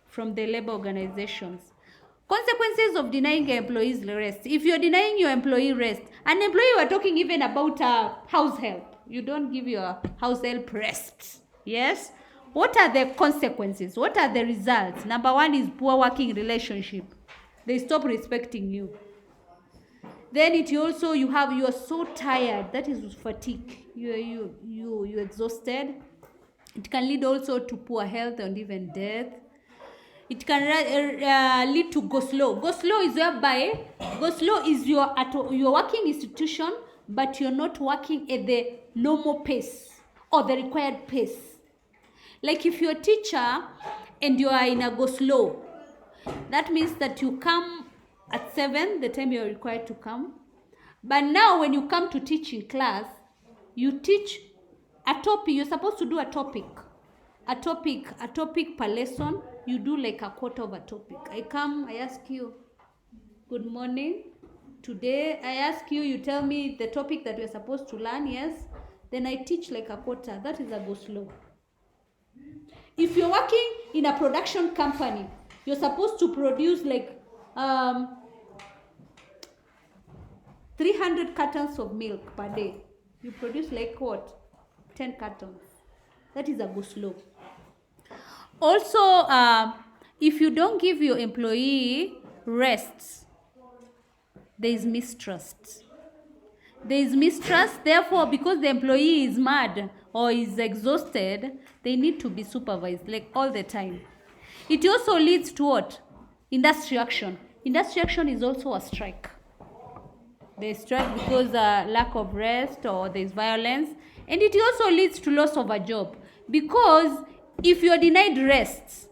from the labor organizations. Consequences of denying employees rest. If you're denying your employee rest, an employee, we're talking even about house help. You don't give your house help rest. Yes? What are the consequences? What are the results? Number one is poor working relationship. They stop respecting you. Then it also, you are so tired. That is fatigue. You're exhausted. It can lead also to poor health and even death. It can lead to go slow. Go slow is whereby, go slow is your working institution, but you're not working at the normal pace or the required pace. Like if you're a teacher and you are in a go slow, that means that you come at 7, the time you're required to come. But now when you come to teach in class, you teach a topic. You're supposed to do a topic per lesson. You do like a quarter of a topic. I come, I ask you, good morning. Today I ask you, you tell me the topic that we're supposed to learn, yes. Then I teach like a quarter. That is a go slow. If you're working in a production company, you're supposed to produce like 300 cartons of milk per day. You produce like what? 10 cartons. That is a go slow. Also, if you don't give your employee rest, there is mistrust. There is mistrust, therefore, because the employee is mad or is exhausted, they need to be supervised like all the time. It also leads to what? Industry action. Industry action is also a strike. They strike because lack of rest or there is violence. And it also leads to loss of a job. Because if you are denied rest,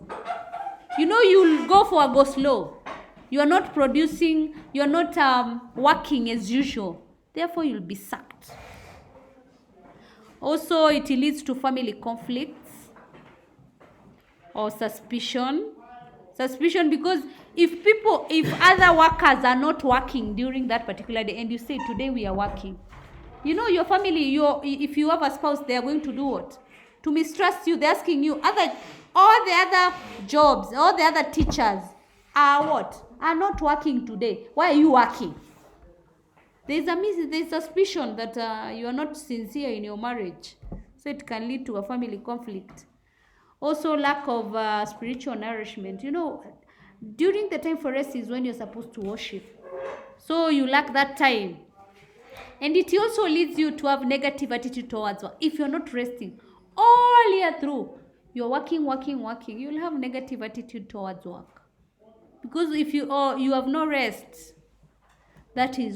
you'll go for a go slow. You are not producing, you are not working as usual. Therefore, you'll be sacked. Also, it leads to family conflicts or suspicion. Suspicion because if other workers are not working during that particular day and you say, today we are working, your family, if you have a spouse, they are going to do what? To mistrust you. They're asking you, all the other jobs, all the other teachers are what? Are not working today. Why are you working? There's suspicion that you are not sincere in your marriage. So it can lead to a family conflict. Also, lack of spiritual nourishment. During the time for rest is when you're supposed to worship. So you lack that time. And it also leads you to have negative attitude towards work. If you're not resting all year through, you're working, you'll have negative attitude towards work. Because if you have no rest, that is